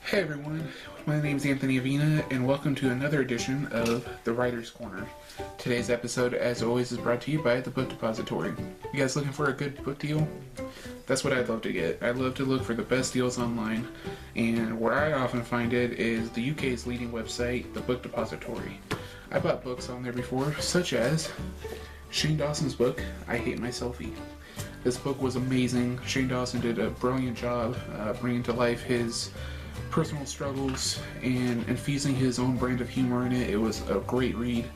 Hey everyone, my name is Anthony Avina, and welcome to another edition of The Writer's Corner. Today's episode, as always, is brought to you by the Book Depository. You guys looking for a good book deal? That's what I'd love to get. I'd love to look for the best deals online, and where I often find it is the UK's leading website, the Book Depository. I bought books on there before, such as Shane Dawson's book, I Hate My Selfie. This book was amazing. Shane Dawson did a brilliant job bringing to life his personal struggles and infusing his own brand of humor in it. It was a great read,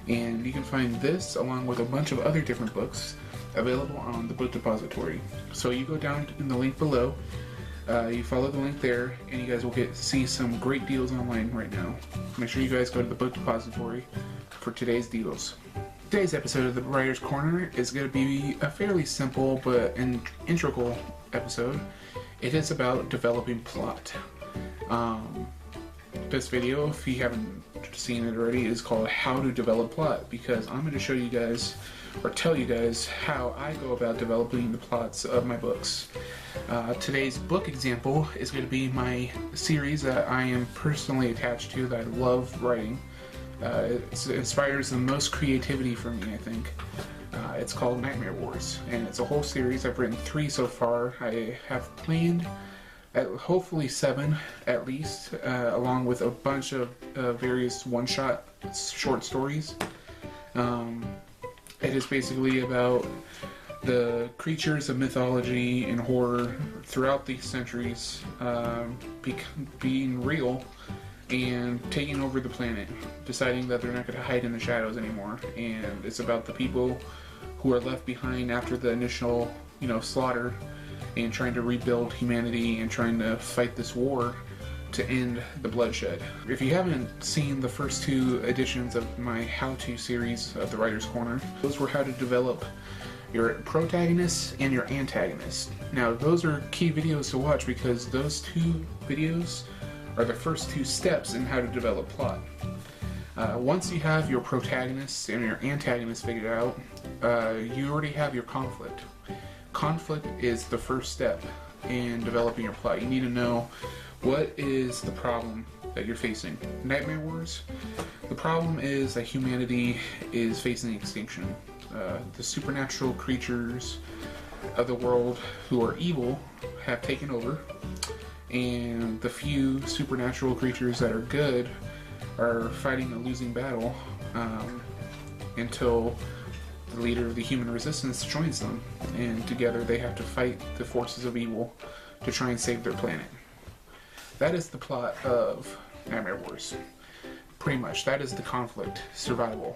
and you can find this along with a bunch of other different books available on the Book Depository. So you go down in the link below, you follow the link there, and you guys will get to see some great deals online right now. Make sure you guys go to the Book Depository for today's deals. Today's episode of the Writer's Corner is going to be a fairly simple but an integral episode. It is about developing plot. This video, if you haven't seen it already, is called How to Develop Plot, because I'm going to show you guys, or tell you guys, how I go about developing the plots of my books. Today's book example is going to be my series that I am personally attached to, that I love writing. It inspires the most creativity for me, I think. It's called Nightmare Wars, and it's a whole series. I've written 3 so far. I have planned hopefully 7 at least, along with a bunch of various one-shot short stories. It is basically about the creatures of mythology and horror throughout the centuries being real and taking over the planet, deciding that they're not going to hide in the shadows anymore. And it's about the people who are left behind after the initial, slaughter, and trying to rebuild humanity and trying to fight this war to end the bloodshed. If you haven't seen the first 2 editions of my how-to series of the Writer's Corner, those were how to develop your protagonist and your antagonist. Now, those are key videos to watch because those 2 videos are the first 2 steps in how to develop plot. Once you have your protagonist and your antagonist figured out, you already have your conflict. Conflict is the first step in developing your plot. You need to know what is the problem that you're facing. Nightmare Wars, the problem is that humanity is facing extinction. The supernatural creatures of the world who are evil have taken over, and the few supernatural creatures that are good are fighting a losing battle until the leader of the human resistance joins them, and together they have to fight the forces of evil to try and save their planet. That is the plot of Nightmare Wars. Pretty much, that is the conflict, survival.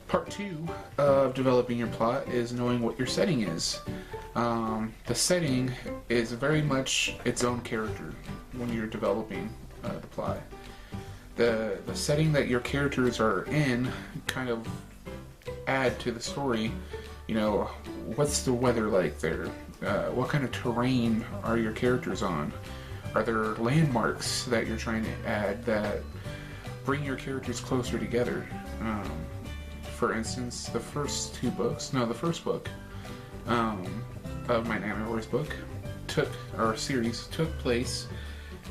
Part 2 of developing your plot is knowing what your setting is. The setting is very much its own character when you're developing the plot. The setting that your characters are in kind of add to the story. What's the weather like there? What kind of terrain are your characters on? Are there landmarks that you're trying to add that bring your characters closer together? For instance, the first book of my Nightmare Wars book series took place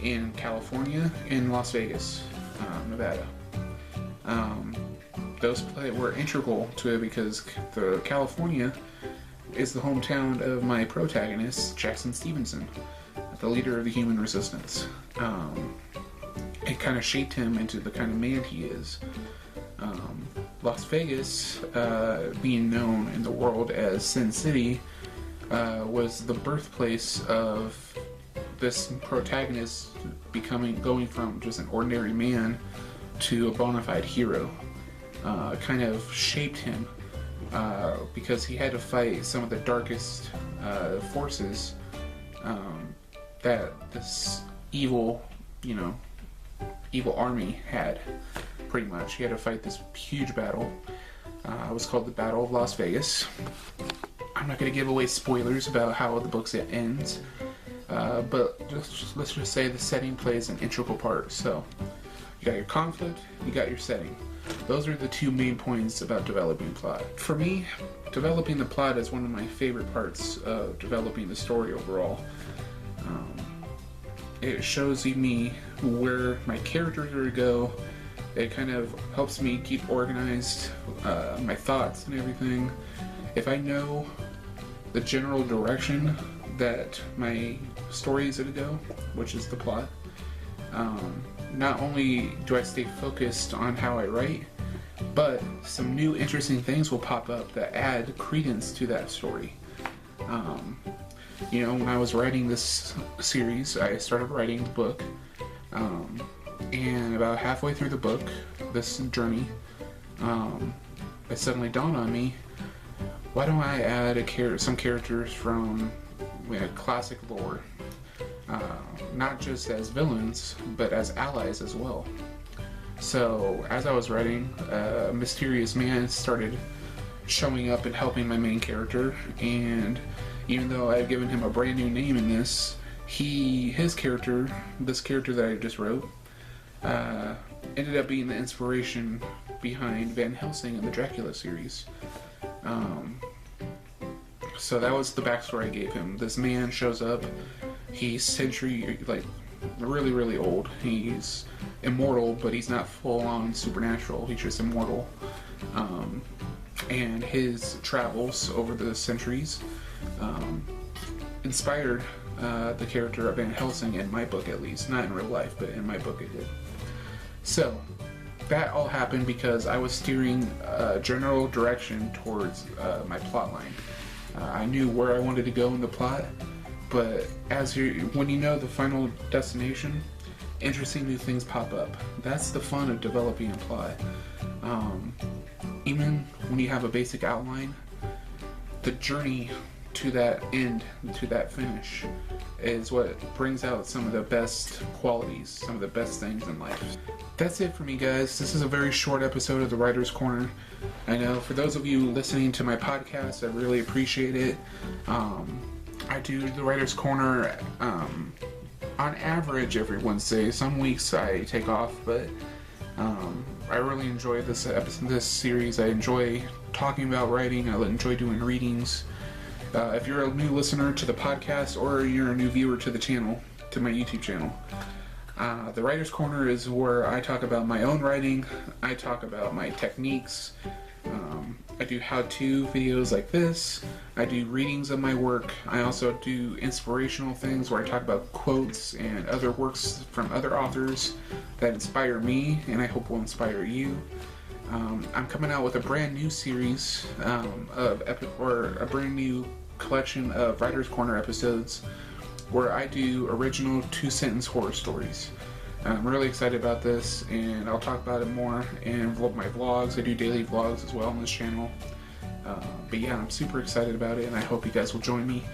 in California, in Las Vegas, Nevada. Those were integral to it because California is the hometown of my protagonist, Jackson Stevenson, the leader of the human resistance. It kind of shaped him into the kind of man he is. Las Vegas, being known in the world as Sin City, was the birthplace of this protagonist going from just an ordinary man to a bona fide hero. Kind of shaped him because he had to fight some of the darkest forces that this evil army had. Pretty much, he had to fight this huge battle. It was called the Battle of Las Vegas. I'm not going to give away spoilers about how the book ends, but let's just say the setting plays an integral part. So you got your conflict, you got your setting. Those are the 2 main points about developing plot. For me, developing the plot is one of my favorite parts of developing the story overall. it shows me where my characters are to go. It kind of helps me keep organized, my thoughts and everything. If I know the general direction that my story is going to go, which is the plot, not only do I stay focused on how I write, but some new interesting things will pop up that add credence to that story. You know, when I was writing this series, I started writing the book, and about halfway through the book, this journey, it suddenly dawned on me, why don't I add some characters from classic lore, not just as villains, but as allies as well. So, as I was writing, a mysterious man started showing up and helping my main character, and even though I had given him a brand new name in this, this character that I just wrote, ended up being the inspiration behind Van Helsing and the Dracula series. So that was the backstory I gave him. This man shows up, he's really, really old. He's immortal, but he's not full-on supernatural, he's just immortal. And his travels over the centuries inspired the character of Van Helsing in my book, at least. Not in real life, but in my book it did. So, that all happened because I was steering a general direction towards my plot line. I knew where I wanted to go in the plot, but when you know the final destination, interesting new things pop up. That's the fun of developing a plot. Even when you have a basic outline, the journey to that end, to that finish, is what brings out some of the best qualities, some of the best things in life. That's it for me, guys. This is a very short episode of the Writer's Corner. I know for those of you listening to my podcast, I really appreciate it. I do the Writer's Corner on average every Wednesday. Some weeks I take off, but I really enjoy this series. I enjoy talking about writing. I enjoy doing readings. If you're a new listener to the podcast or you're a new viewer to the channel, to my YouTube channel, the Writer's Corner is where I talk about my own writing. I talk about my techniques. I do how-to videos like this. I do readings of my work. I also do inspirational things where I talk about quotes and other works from other authors that inspire me and I hope will inspire you. I'm coming out with a brand new series a brand new collection of Writer's Corner episodes where I do original 2-sentence horror stories. I'm really excited about this, and I'll talk about it more in my vlogs. I do daily vlogs as well on this channel. But yeah, I'm super excited about it, and I hope you guys will join me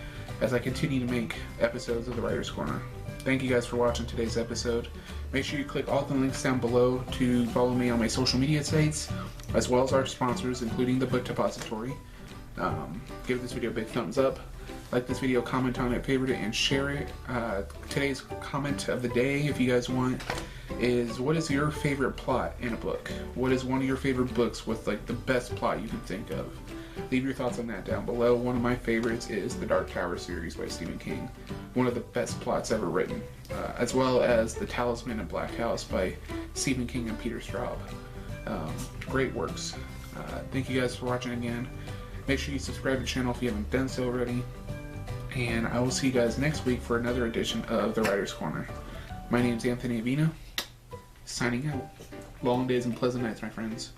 as I continue to make episodes of the Writer's Corner. Thank you guys for watching today's episode. Make sure you click all the links down below to follow me on my social media sites, as well as our sponsors, including the Book Depository. Give this video a big thumbs up. Like this video, comment on it, favorite it, and share it. Today's comment of the day, if you guys want, is what is your favorite plot in a book? What is one of your favorite books with like the best plot you can think of? Leave your thoughts on that down below. One of my favorites is the Dark Tower series by Stephen King. One of the best plots ever written. As well as The Talisman and Black House by Stephen King and Peter Straub. Great works. Thank you guys for watching again. Make sure you subscribe to the channel if you haven't done so already. And I will see you guys next week for another edition of The Writer's Corner. My name is Anthony Avina, signing out. Long days and pleasant nights, my friends.